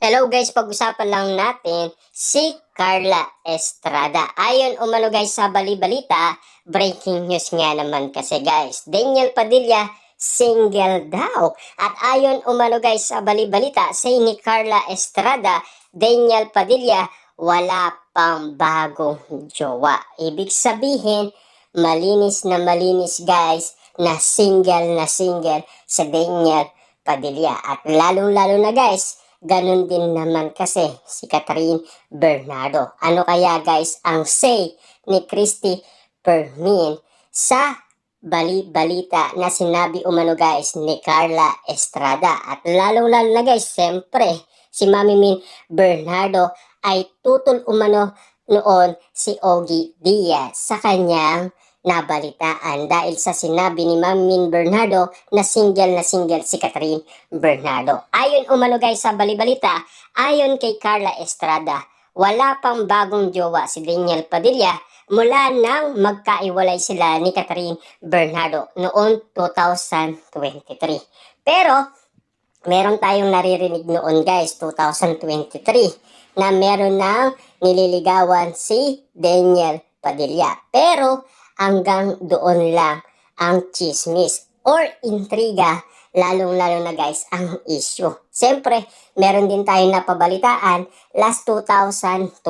Hello guys, pag-usapan lang natin si Carla Estrada. Ayon umano guys sa bali-balita, breaking news nga naman kasi guys, Daniel Padilla single daw. At ayon umano guys sa bali-balita, say ni Carla Estrada, Daniel Padilla wala pang bagong jowa. Ibig sabihin, malinis na malinis guys na single sa Daniel Padilla. At lalong-lalo na guys, ganun din naman kasi si Catherine Bernardo. Ano kaya guys ang say ni Christy Permin sa bali-balita na sinabi umano guys ni Carla Estrada? At lalong-lalo na guys, siyempre si Mami Min Bernardo ay tutol umano noon si Ogie Diaz sa kanyang nabalitaan dahil sa sinabi ni Ma'am Min Bernardo na single si Catherine Bernardo. Ayon umano guys sa balibalita, ayon kay Carla Estrada, wala pang bagong jowa si Daniel Padilla mula nang magkaiwalay sila ni Catherine Bernardo noong 2023. Pero meron tayong naririnig noon guys, 2023, na meron nang nililigawan si Daniel Padilla. Pero hanggang doon lang ang chismis or intriga, lalong-lalo na guys ang issue. Siyempre, meron din tayong napabalitaan last 2024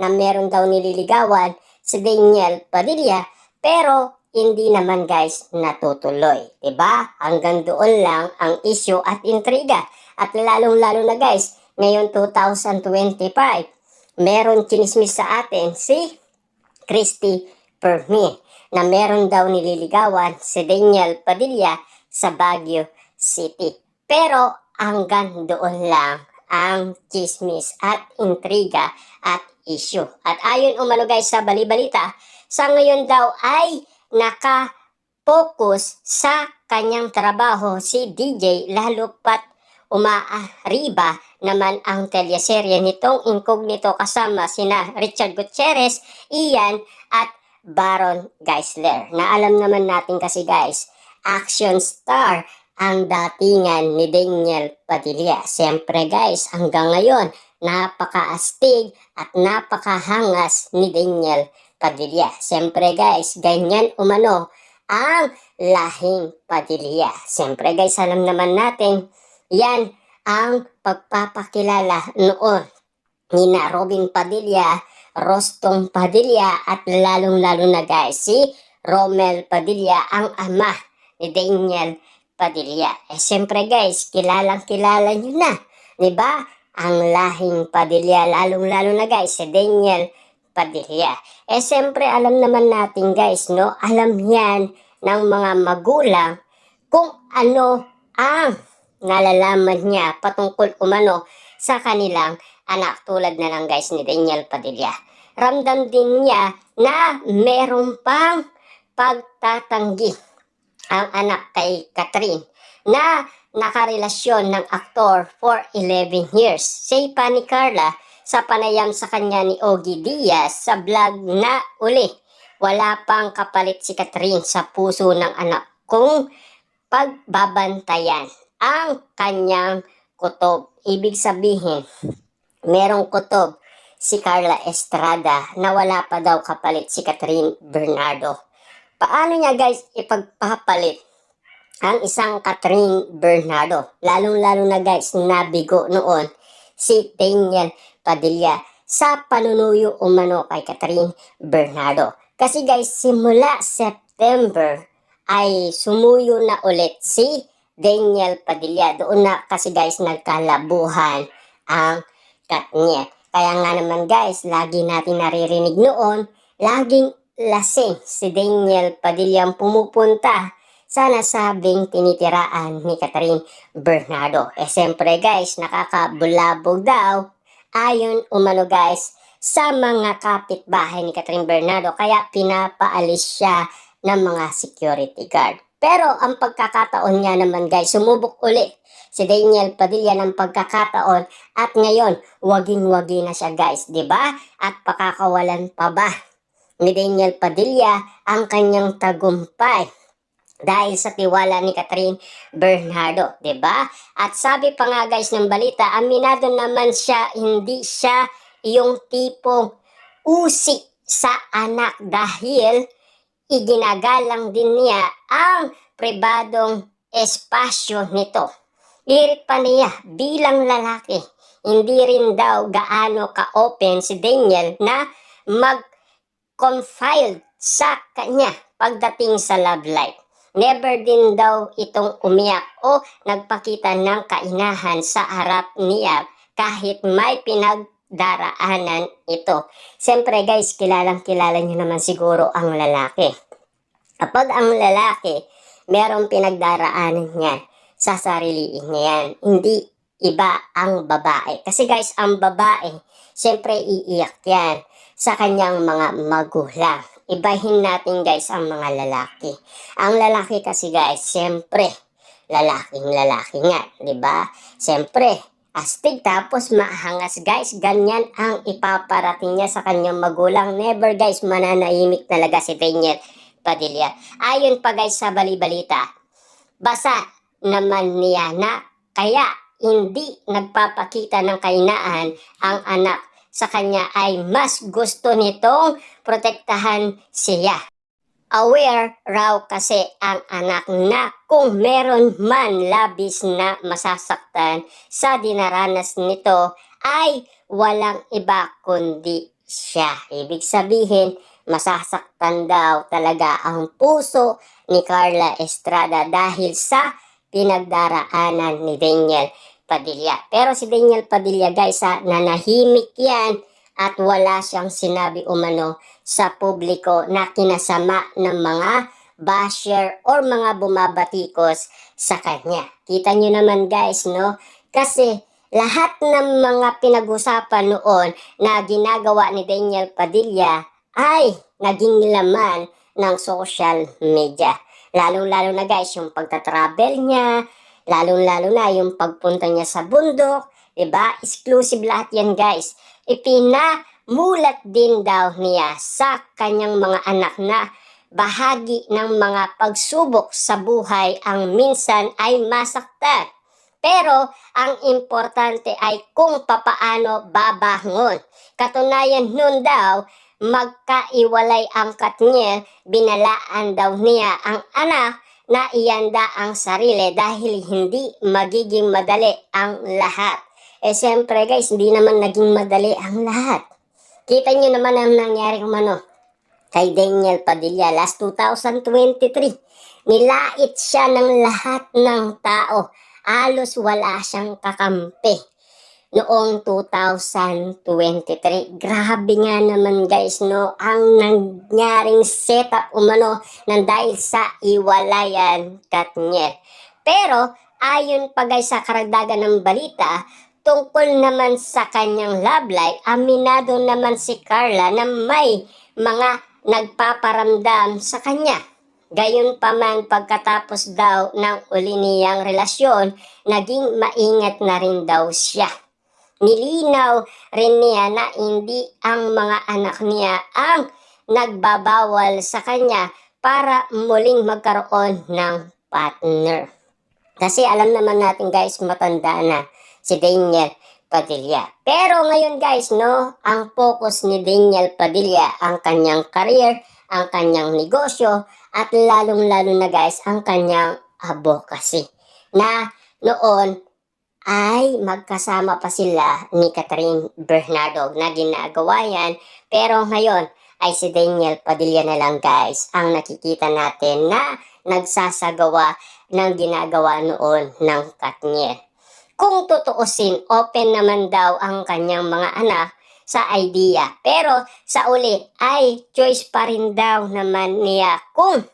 na meron daw nililigawan si Daniel Padilla pero hindi naman guys natutuloy. Diba? Hanggang doon lang ang issue at intriga. At lalong-lalo na guys, ngayon 2025, meron chinismis sa atin si Christy Permin na meron daw nililigawan si Daniel Padilla sa Baguio City. Pero hanggang doon lang ang chismis at intriga at issue. At ayon umano guys sa bali-balita, sa ngayon daw ay naka-focus sa kanyang trabaho si DJ lalo pat umaariba naman ang teleserye nitong Incognito kasama sina Richard Gutierrez, Ian at Baron Geisler. Na alam naman natin kasi guys, action star ang datingan ni Daniel Padilla. Siyempre guys, hanggang ngayon, napaka-astig at napakahangas ni Daniel Padilla. Siyempre guys, ganyan umano ang lahing Padilla. Siyempre guys, alam naman natin, yan ang pagpapakilala noon ni na Robin Padilla, Rostong Padilla at lalong-lalo na guys si Romel Padilla, ang ama ni Daniel Padilla. Siyempre guys, kilalang-kilala nyo na, diba? Ang lahing Padilla, lalong-lalo na guys si Daniel Padilla. Siyempre alam naman natin guys, no? Alam yan ng mga magulang kung ano ang nalalaman niya patungkol umano sa kanilang anak, tulad na lang guys ni Daniel Padilla. Ramdam din niya na meron pang pagtatanggi ang anak kay Catherine na nakarelasyon ng aktor for 11 years. Say pa ni Carla sa panayam sa kanya ni Ogie Diaz sa vlog na uli, wala pang kapalit si Catherine sa puso ng anak kung pagbabantayan ang kanyang kutob. Ibig sabihin, merong kutob si Carla Estrada na wala pa daw kapalit si Catherine Bernardo. Paano niya guys ipagpapalit ang isang Catherine Bernardo? Lalong-lalo na guys, nabigo noon si Daniel Padilla sa panunuyo umano kay Catherine Bernardo. Kasi guys, simula September ay sumuyo na ulit si Daniel Padilla. Doon na kasi guys nagkalabuhan ang Katniel. Kaya nga naman guys, lagi natin naririnig noon, laging lasing si Daniel Padilla ang pumupunta sa nasabing tinitiraan ni Catherine Bernardo. Siyempre guys, nakakabulabog daw ayon umano guys sa mga kapitbahay ni Catherine Bernardo, kaya pinapaalis siya ng mga security guard. Pero ang pagkakataon niya naman guys, sumubok ulit si Daniel Padilla ng pagkakataon at ngayon waging-wagi na siya guys, di ba? At pakakawalan pa ba ni Daniel Padilla ang kanyang tagumpay dahil sa tiwala ni Catherine Bernardo, 'di ba? At sabi pa nga guys ng balita, aminado naman siya, hindi siya yung tipong usi sa anak dahil iginagalang din niya ang pribadong espasyo nito. Irit pa niya bilang lalaki, hindi rin daw gaano ka-open si Daniel na mag-confide sa kanya pagdating sa love life. Never din daw itong umiyak o nagpakita ng kainahan sa harap niya kahit may pinagdaraanan ito. Siyempre guys, kilalang kilala niyo naman siguro ang lalaki. Kapag ang lalaki, merong pinagdaraanan niya, sasariliin niya yan. Hindi iba ang babae. Kasi guys, ang babae, siyempre iiyak yan sa kanyang mga magulang. Ibahin natin guys ang mga lalaki. Ang lalaki kasi guys, siyempre, lalaking lalaki nga, di ba? Siyempre, astig tapos mahangas guys, ganyan ang ipaparating niya sa kanyang magulang. Never guys, mananahimik talaga si Daniel Padilla. Ayon pa guys sa balibalita, basa naman niya na kaya hindi nagpapakita ng kainaan ang anak sa kanya ay mas gusto nitong protektahan siya. Aware raw kasi ang anak na kung meron man labis na masasaktan sa dinaranas nito ay walang iba kundi siya. Ibig sabihin, masasaktan daw talaga ang puso ni Carla Estrada dahil sa pinagdaraanan ni Daniel Padilla. Pero si Daniel Padilla guys, nanahimik yan at wala siyang sinabi umano sa publiko na kinasama ng mga basher or mga bumabatikos sa kanya. Kita nyo naman guys, no? Kasi lahat ng mga pinag-usapan noon na ginagawa ni Daniel Padilla ay naging laman ng social media. Lalong-lalo na guys, yung pagta-travel niya, lalong-lalo na yung pagpunta niya sa bundok, diba? Exclusive lahat yan guys. Ipinamulat din daw niya sa kanyang mga anak na bahagi ng mga pagsubok sa buhay ang minsan ay masaktan. Pero ang importante ay kung papaano babangon. Katunayan nun daw, magkaiwalay ang Katniel, binalaan daw niya ang anak na iyanda ang sarili dahil hindi magiging madali ang lahat. Siyempre guys, hindi naman naging madali ang lahat. Kita nyo naman ang nangyari kay Daniel Padilla last 2023. Nilait siya ng lahat ng tao. Halos wala siyang kakampi noong 2023. Grabe nga naman guys, no, ang nangyaring setup umano ng dahil sa iwalayan Katniel. Pero ayon pa guys sa karagdagan ng balita, tungkol naman sa kanyang love life, aminado naman si Carla na may mga nagpaparamdam sa kanya. Gayon pa man pagkatapos daw ng uli niyang relasyon, naging maingat na rin daw siya. Nilinaw rin niya na hindi ang mga anak niya ang nagbabawal sa kanya para muling magkaroon ng partner. Kasi alam naman natin guys, matanda na si Daniel Padilla. Pero ngayon guys, no, ang focus ni Daniel Padilla ang kanyang career, ang kanyang negosyo, at lalong-lalo na guys, ang kanyang advocacy. Na noon ay magkasama pa sila ni Catherine Bernardo na ginagawa yan. Pero ngayon ay si Daniel Padilla na lang guys ang nakikita natin na nagsasagawa ng ginagawa noon ng Katniel. Kung tutuusin, open naman daw ang kanyang mga anak sa idea. Pero sa uli ay choice pa rin daw naman niya kung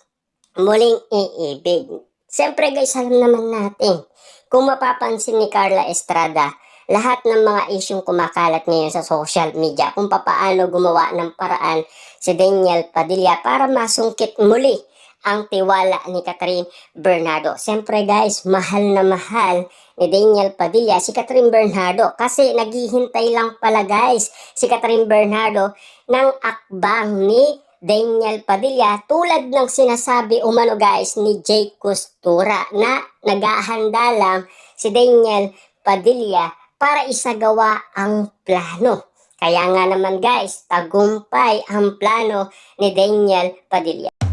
muling iibig. Siyempre guys, alam naman natin, kung mapapansin ni Carla Estrada, lahat ng mga isyong kumakalat ngayon sa social media, kung papaano gumawa ng paraan si Daniel Padilla para masungkit muli ang tiwala ni Catherine Bernardo. Siyempre guys, mahal na mahal ni Daniel Padilla si Catherine Bernardo kasi naghihintay lang pala guys si Catherine Bernardo ng akbang ni Daniel Padilla tulad ng sinasabi umano guys ni Jay Costura na naghahanda lang si Daniel Padilla para isagawa ang plano. Kaya nga naman guys, tagumpay ang plano ni Daniel Padilla.